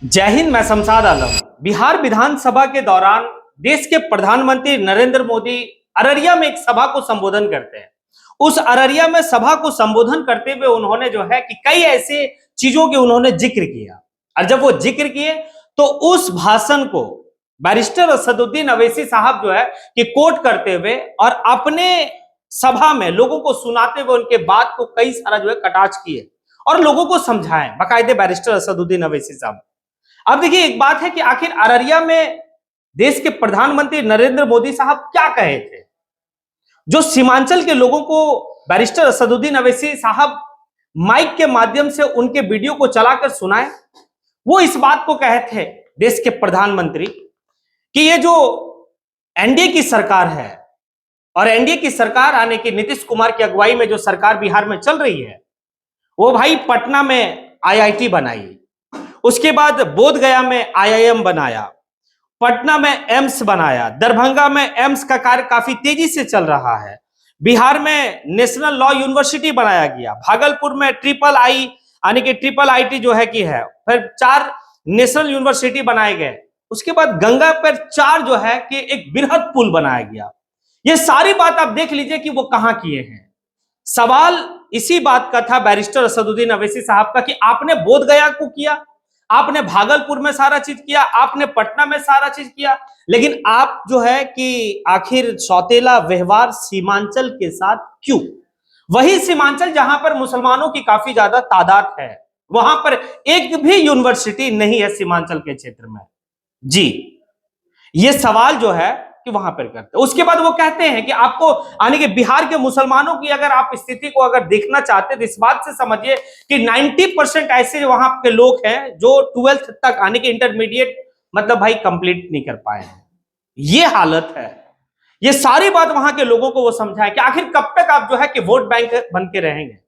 जय हिंद। मैं शमशाद आलम। बिहार विधानसभा के दौरान देश के प्रधानमंत्री नरेंद्र मोदी अररिया में एक सभा को संबोधन करते हैं। उस अररिया में सभा को संबोधन करते हुए उन्होंने जो है कि कई ऐसे चीजों के उन्होंने जिक्र किया, और जब वो जिक्र किए तो उस भाषण को बैरिस्टर असदुद्दीन अवैसी साहब जो है कि कोट करते हुए और अपने सभा में लोगों को सुनाते हुए उनके बात को कई सारा जो है कटाक्ष किए और लोगों को समझाएं, बाकायदे बैरिस्टर असदुद्दीन अवैसी साहब। अब देखिए, एक बात है कि आखिर अररिया में देश के प्रधानमंत्री नरेंद्र मोदी साहब क्या कहे थे, जो सीमांचल के लोगों को बैरिस्टर असदुद्दीन अवैसी साहब माइक के माध्यम से उनके वीडियो को चलाकर सुनाए। वो इस बात को कहे थे देश के प्रधानमंत्री कि ये जो एनडीए की सरकार है और एनडीए की सरकार आने की नीतीश कुमार की अगुवाई में जो सरकार बिहार में चल रही है, वो भाई पटना में आईआईटी बनाई, उसके बाद बोधगया में आईआईएम बनाया, पटना में एम्स बनाया, दरभंगा में एम्स का कार्य काफी तेजी से चल रहा है, बिहार में नेशनल लॉ यूनिवर्सिटी बनाया गया, भागलपुर में ट्रिपल आई यानी कि ट्रिपल आईटी जो है कि है, फिर 4 नेशनल यूनिवर्सिटी बनाए गए, उसके बाद गंगा पर 4 जो है कि एक बृहद पुल बनाया गया। ये सारी बात आप देख लीजिए कि वो कहां किए हैं। सवाल इसी बात का था बैरिस्टर असदुद्दीन अवैसी साहब का कि आपने बोधगया को किया, आपने भागलपुर में सारा चीज किया, आपने पटना में सारा चीज किया, लेकिन आप जो है कि आखिर सौतेला व्यवहार सीमांचल के साथ क्यों? वही सीमांचल जहां पर मुसलमानों की काफी ज्यादा तादाद है, वहां पर एक भी यूनिवर्सिटी नहीं है सीमांचल के क्षेत्र में। जी, ये सवाल जो है कि वहां पर करते। उसके बाद वो कहते हैं कि आपको यानी कि बिहार के मुसलमानों की अगर आप स्थिति को अगर देखना चाहते तो इस बात से समझिए कि 90% ऐसे वहां के लोग हैं जो 12th तक यानी कि इंटरमीडिएट मतलब भाई कंप्लीट नहीं कर पाए हैं। ये हालत है। ये सारी बात वहां के लोगों को वो समझाए कि आखिर कब तक आप जो है कि वोट बैंक बन के रहेंगे।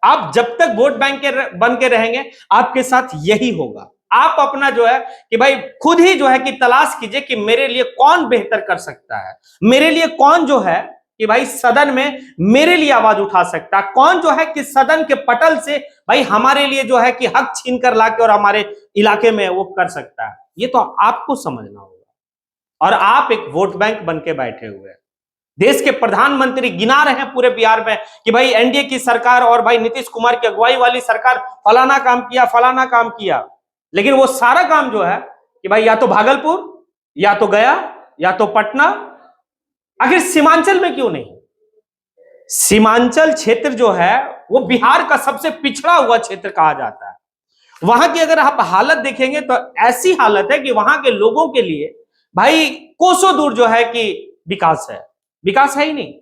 आप जब तक वोट बैंक के बन के रहेंगे आपके साथ यही होगा। आप अपना जो है कि भाई खुद ही जो है कि तलाश कीजिए कि मेरे लिए कौन बेहतर कर सकता है, मेरे लिए कौन जो है कि भाई सदन में मेरे लिए आवाज उठा सकता है, कौन जो है कि सदन के पटल से भाई हमारे लिए जो है कि हक छीन कर लाके और हमारे इलाके में वो कर सकता है। ये तो आपको समझना होगा। और आप एक वोट बैंक बन के बैठे हुए हैं। देश के प्रधानमंत्री गिना रहे हैं पूरे बिहार में कि भाई एनडीए की सरकार और भाई नीतीश कुमार की अगुवाई वाली सरकार फलाना काम किया, फलाना काम किया, लेकिन वो सारा काम जो है कि भाई या तो भागलपुर, या तो गया, या तो पटना, आखिर सीमांचल में क्यों नहीं? सीमांचल क्षेत्र जो है वो बिहार का सबसे पिछड़ा हुआ क्षेत्र कहा जाता है। वहां की अगर आप हालत देखेंगे तो ऐसी हालत है कि वहां के लोगों के लिए भाई कोसों दूर जो है कि विकास है ही नहीं।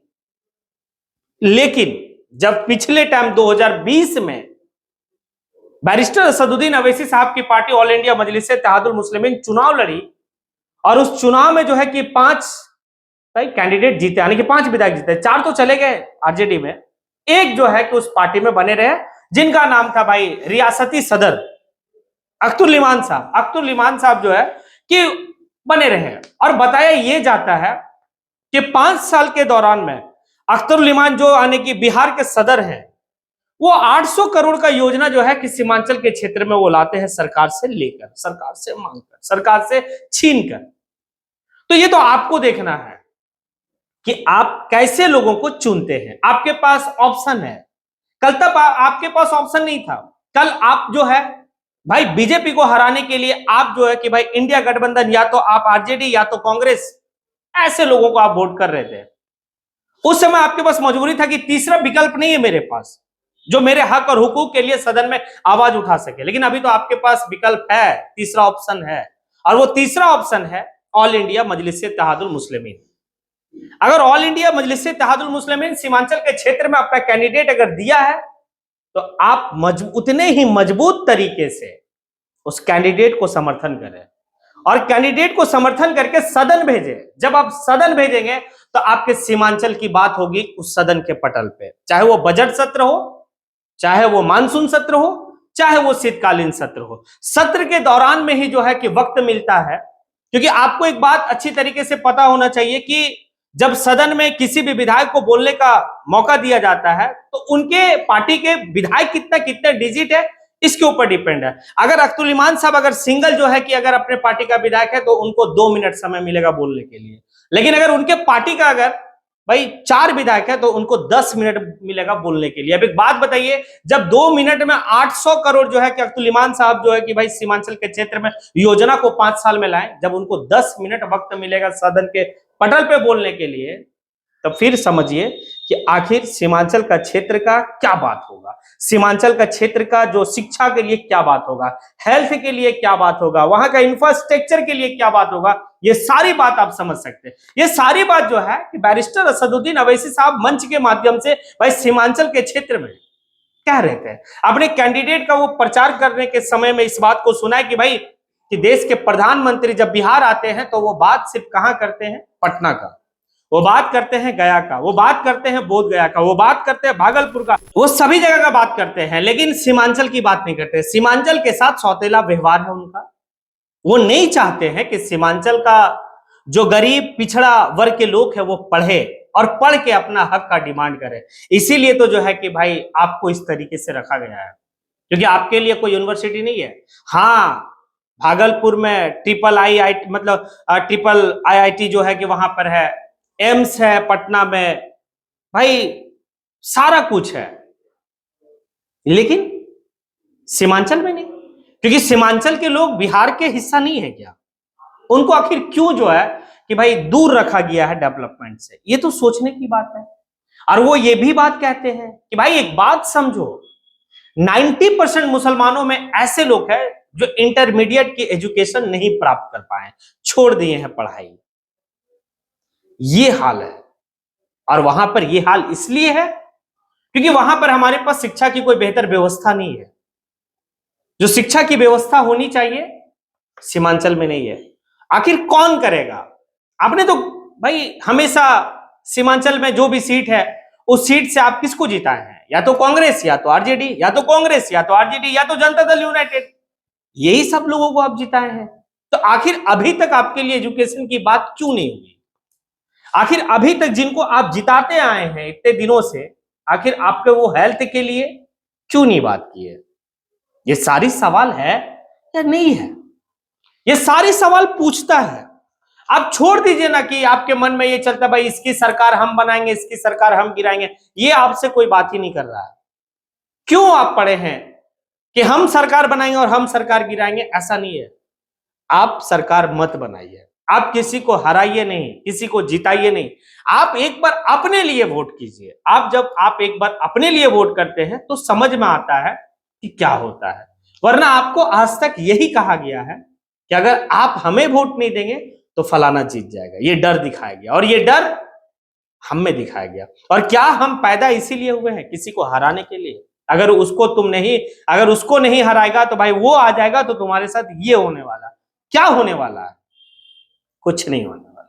लेकिन जब पिछले टाइम 2020 में बैरिस्टर असदुद्दीन अवैसी साहब की पार्टी ऑल इंडिया मजलिस इत्तेहादुल मुस्लिमीन चुनाव लड़ी और उस चुनाव में जो है कि 5 कैंडिडेट जीते, यानी कि 5 विधायक जीते, 4 तो चले गए आरजेडी में, एक जो है कि उस पार्टी में बने रहे, जिनका नाम था भाई रियासती सदर अख्तरुल इमान साहब। अख्तरुल इमान साहब जो है कि बने रहे और बताया यह जाता है कि 5 साल के दौरान में अख्तरुल इमान जो यानी कि बिहार के सदर हैं, वो 800 करोड़ का योजना जो है कि सीमांचल के क्षेत्र में वो लाते हैं सरकार से लेकर, सरकार से मांगकर, सरकार से छीन कर। तो ये तो आपको देखना है कि आप कैसे लोगों को चुनते हैं। आपके पास ऑप्शन है। कल तक आपके पास ऑप्शन नहीं था। कल आप जो है भाई बीजेपी को हराने के लिए आप जो है कि भाई इंडिया गठबंधन, या तो आप आरजेडी या तो कांग्रेस, ऐसे लोगों को आप वोट कर रहे थे। उस समय आपके पास मजबूरी था कि तीसरा विकल्प नहीं है मेरे पास जो मेरे हक और हुकूक के लिए सदन में आवाज उठा सके। लेकिन अभी तो आपके पास विकल्प है, तीसरा ऑप्शन है, और वो तीसरा ऑप्शन है ऑल इंडिया मजलिस इत्तेहादुल मुस्लिमीन। अगर ऑल इंडिया मजलिस इत्तेहादुल मुस्लिमीन सीमांचल के क्षेत्र में अपना कैंडिडेट अगर दिया है तो आप उतने ही मजबूत तरीके से उस कैंडिडेट को समर्थन करें और कैंडिडेट को समर्थन करके सदन भेजें। जब आप सदन भेजेंगे तो आपके सीमांचल की बात होगी उस सदन के पटल पे, चाहे वो बजट सत्र हो, चाहे वो मानसून सत्र हो, चाहे वो शीतकालीन सत्र हो। सत्र के दौरान में ही जो है कि वक्त मिलता है, क्योंकि आपको एक बात अच्छी तरीके से पता होना चाहिए कि जब सदन में किसी भी विधायक को बोलने का मौका दिया जाता है तो उनके पार्टी के विधायक कितने डिजिट है इसके ऊपर डिपेंड है। अगर अख्तुल इमान साहब अगर सिंगल जो है कि अगर अपने पार्टी का विधायक है तो उनको 2 मिनट समय मिलेगा बोलने के लिए, लेकिन अगर उनके पार्टी का अगर भाई 4 विधायक है तो उनको 10 मिनट मिलेगा बोलने के लिए। अब एक बात बताइए, जब 2 मिनट में 800 करोड़ जो है कि अख्तुल इमान साहब जो है कि भाई सीमांचल के क्षेत्र में योजना को 5 साल में लाएं, जब उनको 10 मिनट वक्त मिलेगा सदन के पटल पे बोलने के लिए, तब फिर समझिए कि आखिर सीमांचल का क्षेत्र का क्या बात होगा, सीमांचल का क्षेत्र का जो शिक्षा के लिए क्या बात होगा, हेल्थ के लिए क्या बात होगा, वहां का इंफ्रास्ट्रक्चर के लिए क्या बात होगा, ये सारी बात आप समझ सकते हैं। ये सारी बात जो है कि बैरिस्टर असदुद्दीन अवैसी साहब मंच के माध्यम से भाई सीमांचल के क्षेत्र में कह रहे थे। अपने कैंडिडेट का वो प्रचार करने के समय में इस बात को सुना है कि भाई कि देश के प्रधानमंत्री जब बिहार आते हैं तो वो बात सिर्फ कहां करते हैं, पटना का, वो बात करते हैं गया का, वो बात करते हैं बोध गया का, वो बात करते हैं भागलपुर का, वो सभी जगह का बात करते हैं, लेकिन सीमांचल की बात नहीं करते। सीमांचल के साथ सौतेला व्यवहार है उनका। वो नहीं चाहते हैं कि सीमांचल का जो गरीब पिछड़ा वर्ग के लोग हैं वो पढ़े और पढ़ के अपना हक का डिमांड करे। इसीलिए तो जो है कि भाई आपको इस तरीके से रखा गया है, क्योंकि आपके लिए कोई यूनिवर्सिटी नहीं है। हाँ, भागलपुर में ट्रिपल आईआईटी जो है कि वहां पर है, एम्स है पटना में, भाई सारा कुछ है, लेकिन सीमांचल में नहीं, क्योंकि सीमांचल के लोग बिहार के हिस्सा नहीं है क्या? उनको आखिर क्यों जो है कि भाई दूर रखा गया है डेवलपमेंट से? ये तो सोचने की बात है। और वो ये भी बात कहते हैं कि भाई एक बात समझो, 90% मुसलमानों में ऐसे लोग हैं जो इंटरमीडिएट की एजुकेशन नहीं प्राप्त कर पाए, छोड़ दिए हैं पढ़ाई। ये हाल है। और वहां पर ये हाल इसलिए है क्योंकि वहां पर हमारे पास शिक्षा की कोई बेहतर व्यवस्था नहीं है। जो शिक्षा की व्यवस्था होनी चाहिए सीमांचल में नहीं है। आखिर कौन करेगा? आपने तो भाई हमेशा सीमांचल में जो भी सीट है उस सीट से आप किसको जिताए हैं? या तो कांग्रेस, या तो आरजेडी, या तो कांग्रेस, या तो आरजेडी, या तो जनता दल यूनाइटेड, यही सब लोगों को आप जिताए हैं। तो आखिर अभी तक आपके लिए एजुकेशन की बात क्यों नहीं हुई? आखिर अभी तक जिनको आप जिताते आए हैं इतने दिनों से, आखिर आपके वो हेल्थ के लिए क्यों नहीं बात की है? ये सारी सवाल है या नहीं है? ये सारी सवाल पूछता है। आप छोड़ दीजिए ना कि आपके मन में ये चलता भाई इसकी सरकार हम बनाएंगे, इसकी सरकार हम गिराएंगे। ये आपसे कोई बात ही नहीं कर रहा है। क्यों आप पड़े हैं कि हम सरकार बनाएंगे और हम सरकार गिराएंगे? ऐसा नहीं है। आप सरकार मत बनाइए, आप किसी को हराइए नहीं, किसी को जिताइए नहीं, आप एक बार अपने लिए वोट कीजिए। आप जब आप एक बार अपने लिए वोट करते हैं तो समझ में आता है कि क्या होता है। वरना आपको आज तक यही कहा गया है कि अगर आप हमें वोट नहीं देंगे तो फलाना जीत जाएगा। ये डर दिखाया गया और ये डर हम में दिखाया गया। और क्या हम पैदा इसीलिए हुए हैं? किसी को हराने के लिए। अगर उसको नहीं हराएगा तो भाई वो आ जाएगा तो तुम्हारे साथ ये होने वाला। क्या होने वाला है? कुछ नहीं होने वाला।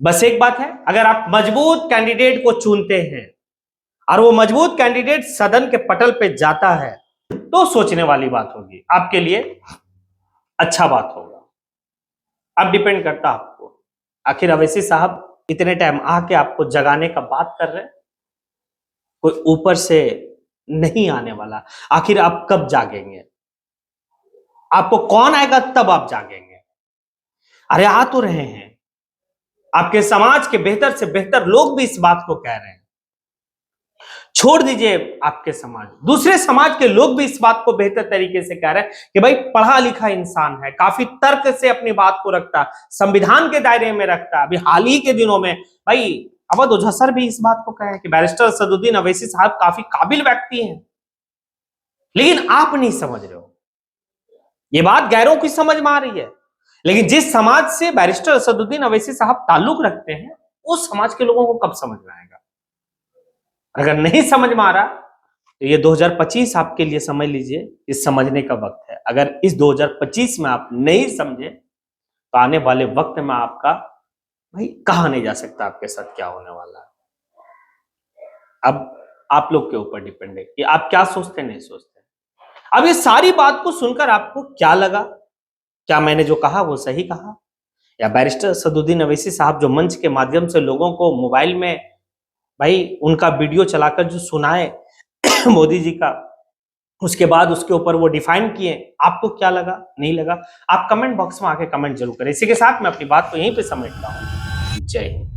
बस एक बात है, अगर आप मजबूत कैंडिडेट को चुनते हैं और वो मजबूत कैंडिडेट सदन के पटल पे जाता है तो सोचने वाली बात होगी, आपके लिए अच्छा बात होगा। अब डिपेंड करता आपको। आखिर अवैसी साहब इतने टाइम आके आपको जगाने का बात कर रहे हैं, कोई ऊपर से नहीं आने वाला। आखिर आप कब जागेंगे? आपको कौन आएगा तब आप जागेंगे? अरे आ तो रहे हैं, आपके समाज के बेहतर से बेहतर लोग भी इस बात को कह रहे हैं। छोड़ दीजिए आपके समाज, दूसरे समाज के लोग भी इस बात को बेहतर तरीके से कह रहे हैं कि भाई पढ़ा लिखा इंसान है, काफी तर्क से अपनी बात को रखता, संविधान के दायरे में रखता। अभी हाल ही के दिनों में भाई अवध ओझा सर भी इस बात को कहे कि बैरिस्टर असदुद्दीन अवैसी साहब काफी काबिल व्यक्ति हैं, लेकिन आप नहीं समझ रहे हो। ये बात गैरों की समझ में आ रही है, लेकिन जिस समाज से बैरिस्टर असदुद्दीन अवैसी साहब ताल्लुक रखते हैं उस समाज के लोगों को कब समझ में आएगा? अगर नहीं समझ में आ रहा तो ये 2025 आपके लिए समझ लीजिए, इस समझने का वक्त है। अगर इस 2025 में आप नहीं समझे तो आने वाले वक्त में आपका भाई कहा नहीं जा सकता आपके साथ क्या होने वाला है। अब आप लोग के ऊपर डिपेंड है कि आप क्या सोचते नहीं सोचते। अब ये सारी बात को सुनकर आपको क्या लगा? क्या मैंने जो कहा वो सही कहा? या बैरिस्टर असदुद्दीन अवैसी साहब जो मंच के माध्यम से लोगों को मोबाइल में भाई उनका वीडियो चलाकर जो सुनाए मोदी जी का, उसके बाद उसके ऊपर वो डिफाइन किए, आपको क्या लगा, नहीं लगा, आप कमेंट बॉक्स में आके कमेंट जरूर करें। इसी के साथ मैं अपनी बात को यहीं पे समेटता हूं। जय हिंद।